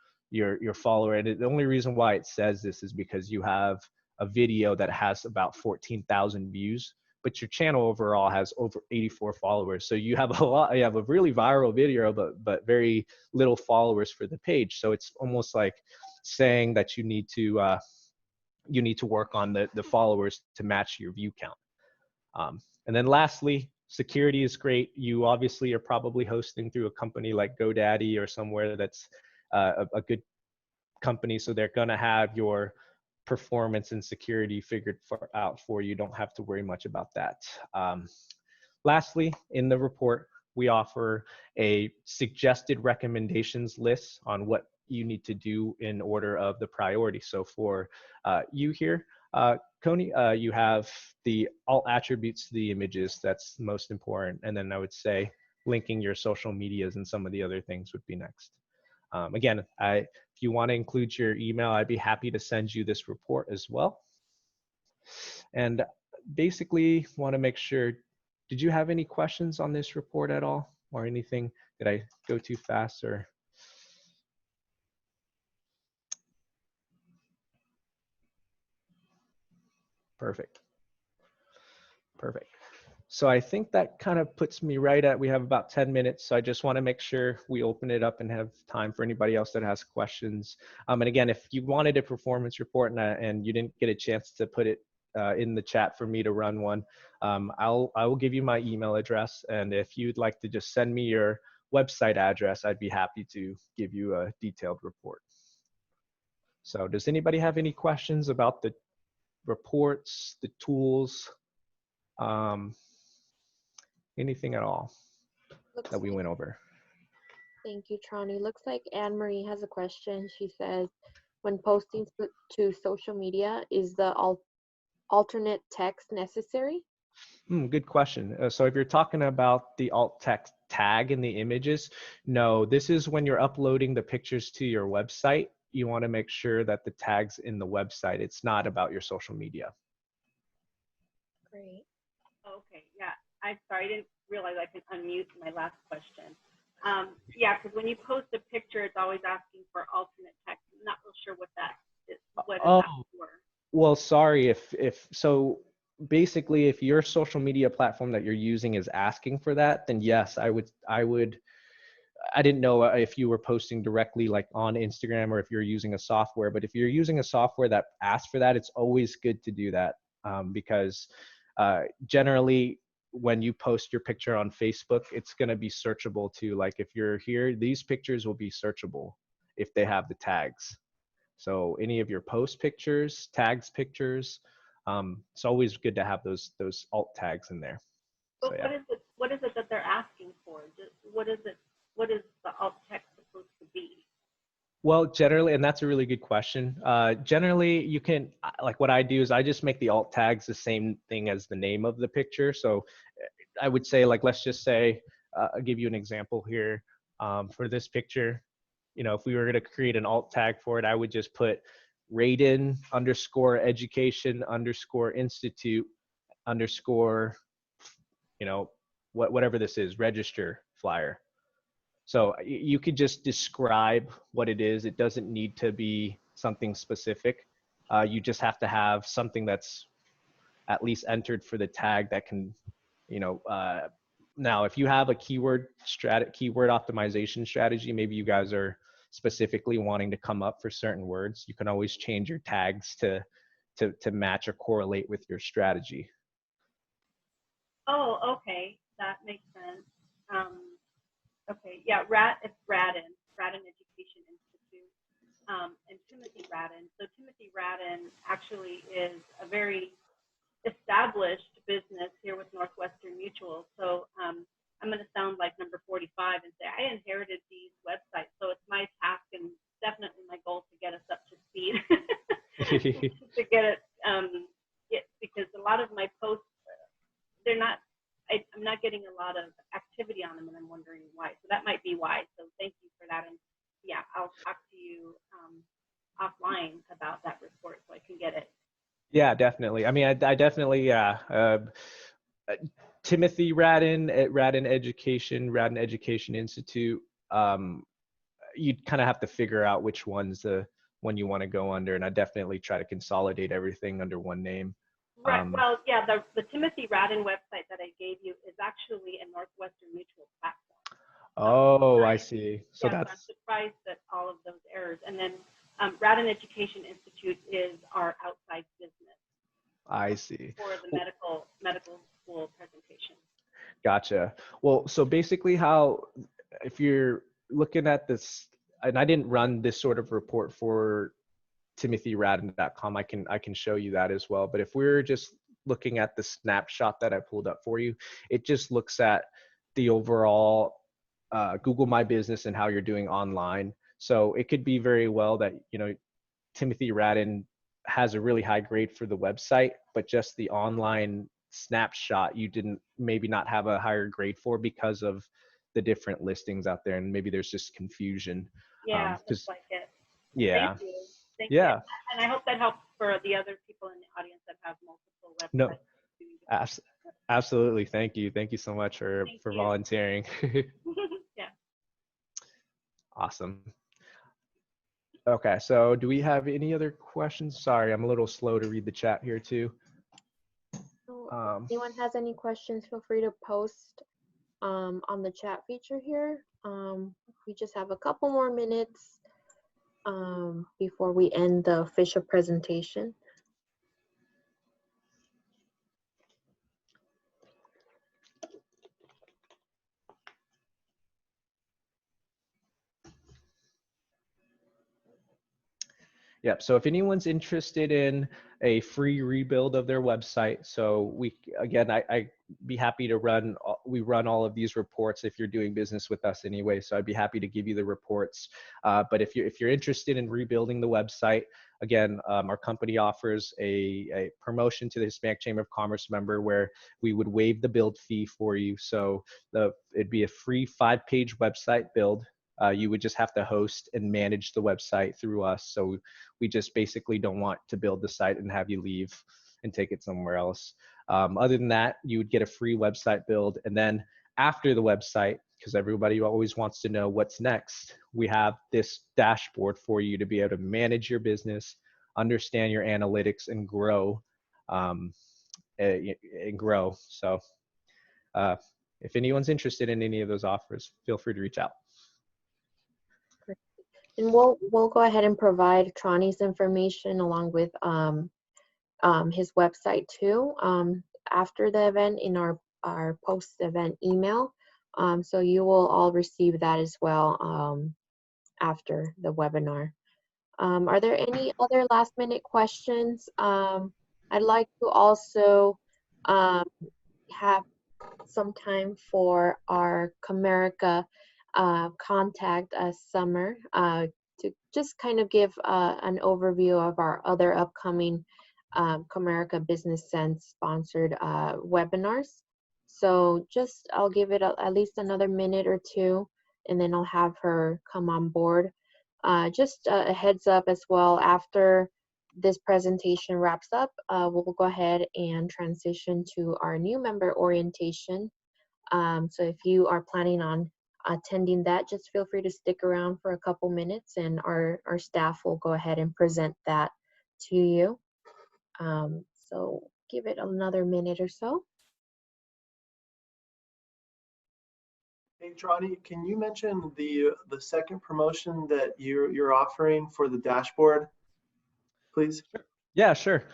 follower. And the only reason why it says this is because you have a video that has about 14,000 views, but your channel overall has over 84 followers. So you have you have a really viral video, but very little followers for the page. So it's almost like saying that you need to work on the followers to match your view count. And then lastly, security is great. You obviously are probably hosting through a company like GoDaddy or somewhere that's a good company. So they're going to have your performance and security figured out for you. Don't have to worry much about that. Lastly, in the report, we offer a suggested recommendations list on what you need to do in order of the priority. So for you here, Coney, you have the alt attributes to the images. That's most important. And then I would say linking your social medias and some of the other things would be next. Again, if you want to include your email, I'd be happy to send you this report as well. And basically want to make sure, did you have any questions on this report at all or anything? Did I go too fast or? Perfect. Perfect. So I think that kind of puts me right at, we have about 10 minutes. So I just want to make sure we open it up and have time for anybody else that has questions. And again, if you wanted a performance report and you didn't get a chance to put it in the chat for me to run one, I will give you my email address. And if you'd like to just send me your website address, I'd be happy to give you a detailed report. So does anybody have any questions about the reports, the tools? Anything at all that we went over? Thank you, Trani. Looks like Anne Marie has a question. She says, when posting to social media, is the alternate text necessary? Good question. So if you're talking about the alt text tag in the images, no, this is when you're uploading the pictures to your website. You want to make sure that the tag's in the website. It's not about your social media. Great. Okay, yeah. I'm sorry, I didn't realize I could unmute my last question. Yeah, because when you post a picture, it's always asking for alternate text. I'm not real sure what that is. What is that for? Well, sorry, so basically if your social media platform that you're using is asking for that, then yes, I didn't know if you were posting directly like on Instagram or if you're using a software, but if you're using a software that asks for that, it's always good to do that because generally when you post your picture on Facebook, it's going to be searchable too. Like if you're here, these pictures will be searchable if they have the tags. So any of your post pictures, tags pictures, it's always good to have those alt tags in there. But so, yeah. What is it that they're asking for? What is the alt text supposed to be? Well, generally, and that's a really good question. Generally, you can, like what I do is I just make the alt tags the same thing as the name of the picture. So I would say, like, let's just say, I'll give you an example here. For this picture, if we were going to create an alt tag for it, I would just put Radin _education _institute _ whatever this is, register flyer. So you could just describe what it is. It doesn't need to be something specific. You just have to have something that's at least entered for the tag that can, now if you have a keyword optimization strategy, maybe you guys are specifically wanting to come up for certain words, you can always change your tags to match or correlate with your strategy. Oh, okay, that makes sense. Okay, yeah, it's Radin Education Institute, and Timothy Radin. So Timothy Radin actually is a very established business here with Northwestern Mutual. So I'm going to sound like number 45 and say I inherited these websites. So it's my task and definitely my goal to get us up to speed, to get it, because a lot of my posts, I'm not getting a lot of activity on them, and I'm wondering why. So that might be why. So thank you for that. And yeah, I'll talk to you offline about that report so I can get it. Yeah, definitely. I mean, I definitely, Timothy Radin at Radin Education Institute. You'd kind of have to figure out which one's the one you want to go under, and I definitely try to consolidate everything under one name. Right. Well, yeah, the Timothy Radin website that I gave you is actually a Northwestern Mutual platform. Oh, I see. So yeah, that's. I'm surprised at all of those errors. And then Radin Education Institute is our outside business. I see. For the medical school presentation. Gotcha. Well, so basically if you're looking at this, and I didn't run this sort of report for timothyradin.com, I can show you that as well. But if we're just looking at the snapshot that I pulled up for you, it just looks at the overall Google My Business and how you're doing online. So it could be very well that, Timothy Radin has a really high grade for the website, but just the online snapshot you didn't maybe not have a higher grade for because of the different listings out there, and maybe there's just confusion. Yeah, looks like it. Yeah. Thank you. Thank you. And I hope that helps for the other people in the audience that have multiple websites. No, absolutely. Thank you. Thank you so much for volunteering. Yeah. Awesome. Okay, so do we have any other questions? Sorry, I'm a little slow to read the chat here too. If anyone has any questions, feel free to post on the chat feature here. We just have a couple more minutes before we end the official presentation. Yep. So if anyone's interested in a free rebuild of their website, so I'd be happy to we run all of these reports if you're doing business with us anyway. So I'd be happy to give you the reports. But if you're interested in rebuilding the website, again, our company offers a promotion to the Hispanic Chamber of Commerce member where we would waive the build fee for you. So it'd be a free 5-page website build. You would just have to host and manage the website through us. So we just basically don't want to build the site and have you leave and take it somewhere else. Other than that, you would get a free website build. And then after the website, because everybody always wants to know what's next, we have this dashboard for you to be able to manage your business, understand your analytics, and grow. So if anyone's interested in any of those offers, feel free to reach out. And we'll go ahead and provide Trani's information along with his website too after the event in our post-event email. So you will all receive that as well after the webinar. Are there any other last-minute questions? I'd like to also have some time for our Comerica contact Summer to just kind of give an overview of our other upcoming Comerica Business Sense sponsored webinars. So I'll give it at least another minute or two, and then I'll have her come on board. Just a heads up as well, after this presentation wraps up, we'll go ahead and transition to our new member orientation. So if you are planning on attending that, just feel free to stick around for a couple minutes, and our staff will go ahead and present that to you. So give it another minute or so. Hey, Trani, can you mention the second promotion that you're offering for the dashboard, please? Yeah, sure.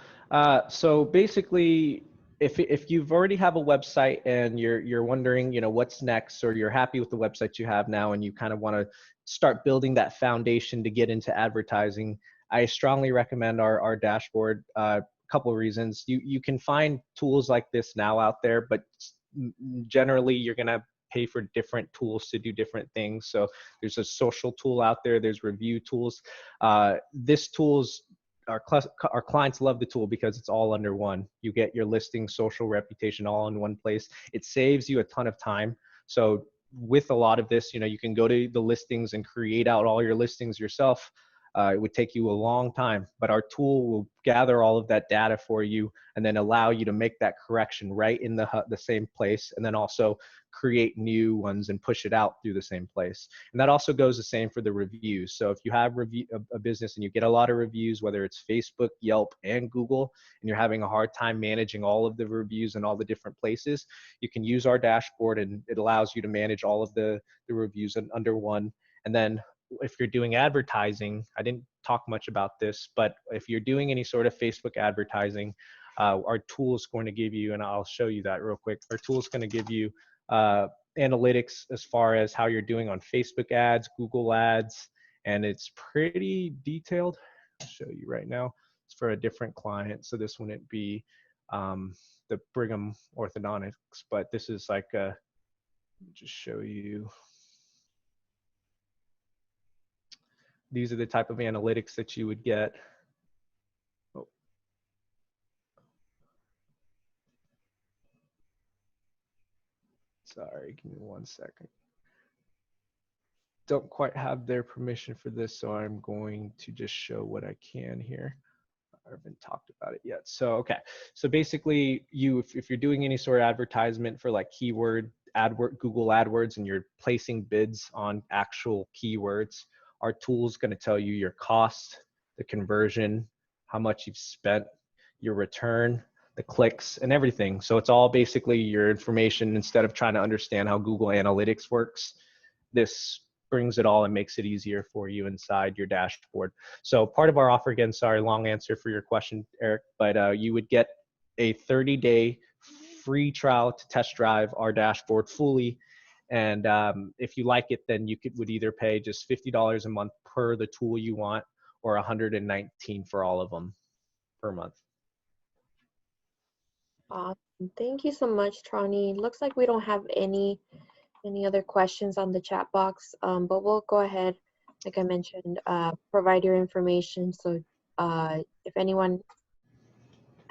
So basically, if you've already have a website and you're wondering, what's next, or you're happy with the website you have now and you kind of want to start building that foundation to get into advertising, I strongly recommend our dashboard. A couple of reasons. You can find tools like this now out there, but generally you're gonna pay for different tools to do different things. So there's a social tool out there. There's review tools. This tool's our clients love the tool because it's all under one. You get your listing, social reputation all in one place. It saves you a ton of time. So with a lot of this, you can go to the listings and create out all your listings yourself. It would take you a long time, but our tool will gather all of that data for you and then allow you to make that correction right in the same place, and then also create new ones and push it out through the same place. And that also goes the same for the reviews. So if you have a business and you get a lot of reviews, whether it's Facebook, Yelp, and Google, and you're having a hard time managing all of the reviews in all the different places, you can use our dashboard, and it allows you to manage all of the reviews under one. And then if you're doing advertising, I didn't talk much about this, but if you're doing any sort of Facebook advertising, our tool is going to give you, and I'll show you that real quick. Our tool is going to give you analytics as far as how you're doing on Facebook ads, Google ads, and it's pretty detailed. I'll show you right now. It's for a different client, so this wouldn't be the Brigham Orthodontics, but this is like just show you. These are the type of analytics that you would get. Oh. Sorry, give me 1 second. Don't quite have their permission for this, so I'm going to just show what I can here. I haven't talked about it yet. So, okay. So basically, if you're doing any sort of advertisement for like Google AdWords, and you're placing bids on actual keywords, our tool is going to tell you your cost, the conversion, how much you've spent, your return, the clicks, and everything. So it's all basically your information. Instead of trying to understand how Google Analytics works, this brings it all and makes it easier for you inside your dashboard. So part of our offer, again, sorry, long answer for your question, Eric, but you would get a 30-day free trial to test drive our dashboard fully. And if you like it, then you would either pay just $50 a month per the tool you want, or $119 for all of them per month. Awesome. Thank you so much, Trani. Looks like we don't have any other questions on the chat box, but we'll go ahead, like I mentioned, provide your information. So if anyone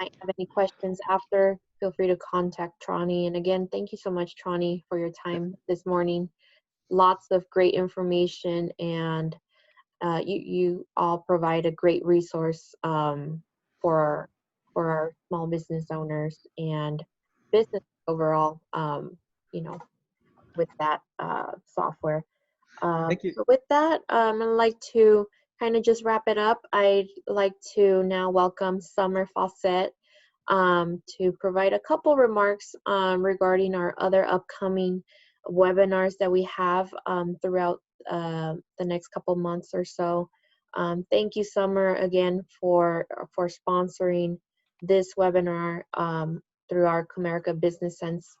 might have any questions after, feel free to contact Trani. And again, thank you so much, Trani, for your time this morning. Lots of great information, and you all provide a great resource for our small business owners and business overall, with that software. Thank you. So with that, I'd like to kind of just wrap it up. I'd like to now welcome Summer Fawcett to provide a couple remarks regarding our other upcoming webinars that we have throughout the next couple months or so. Thank you, Summer, again for sponsoring this webinar through our Comerica Business Sense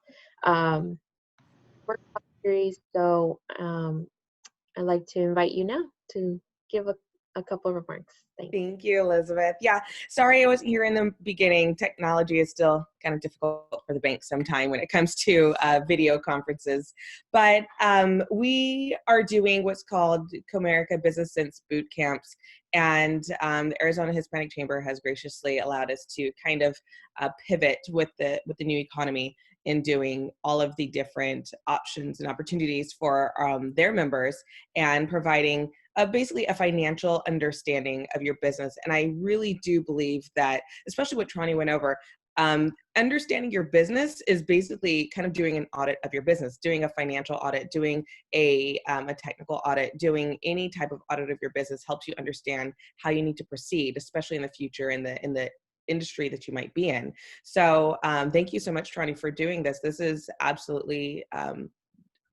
workshop series. So I'd like to invite you now to give a couple of remarks. Thanks. Thank you, Elizabeth. Yeah, sorry I wasn't here in the beginning. Technology is still kind of difficult for the bank sometime when it comes to video conferences. But we are doing what's called Comerica Business Sense Bootcamps. And the Arizona Hispanic Chamber has graciously allowed us to kind of pivot with the new economy in doing all of the different options and opportunities for their members and providing basically a financial understanding of your business. And I really do believe that, especially what Trani went over, Understanding your business is basically kind of doing an audit of your business, doing a financial audit, doing a technical audit, doing any type of audit of your business helps you understand how you need to proceed, especially in the future in the industry that you might be in. So thank you so much, Trani, for doing this. This is absolutely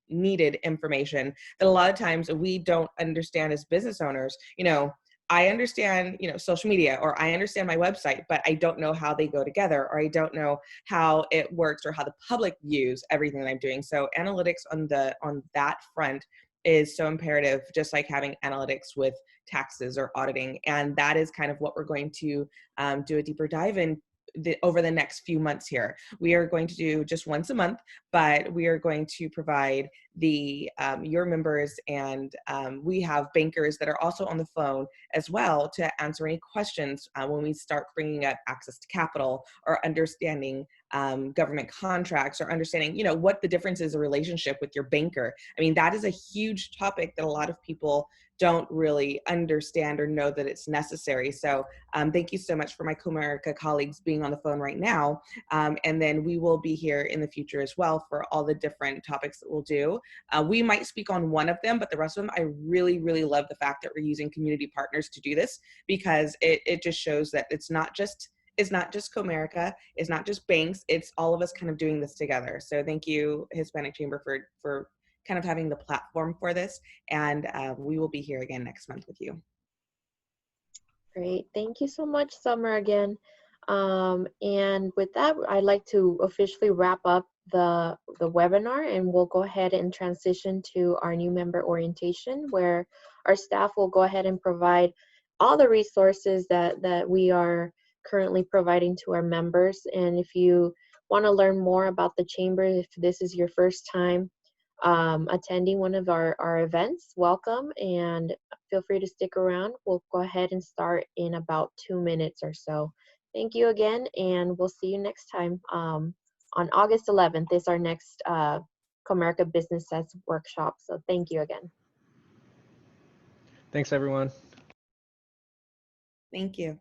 needed information that a lot of times we don't understand as business owners. I understand, social media, or I understand my website, but I don't know how they go together, or I don't know how it works, or how the public views everything that I'm doing. So analytics on that front is so imperative, just like having analytics with taxes or auditing. And that is kind of what we're going to do a deeper dive in over the next few months here. We are going to do just once a month, but we are going to provide your members, and we have bankers that are also on the phone as well to answer any questions when we start bringing up access to capital, or understanding government contracts, or understanding, what the difference is, a relationship with your banker. I mean, that is a huge topic that a lot of people don't really understand or know that it's necessary. So thank you so much for my Comerica colleagues being on the phone right now. And then we will be here in the future as well for all the different topics that we'll do. We might speak on one of them, but the rest of them, I really, really love the fact that we're using community partners to do this, because it just shows that it's not just Comerica, it's not just banks, it's all of us kind of doing this together. So thank you, Hispanic Chamber, for kind of having the platform for this. And we will be here again next month with you. Great. Thank you so much, Summer, again. And with that, I'd like to officially wrap up the webinar, and we'll go ahead and transition to our new member orientation, where our staff will go ahead and provide all the resources that we are currently providing to our members. And if you want to learn more about the Chamber, if this is your first time attending one of our events, welcome, and feel free to stick around. We'll go ahead and start in about 2 minutes or so. Thank you again, and we'll see you next time. On August 11th is our next Comerica Business Sets workshop. So thank you again. Thanks, everyone. Thank you.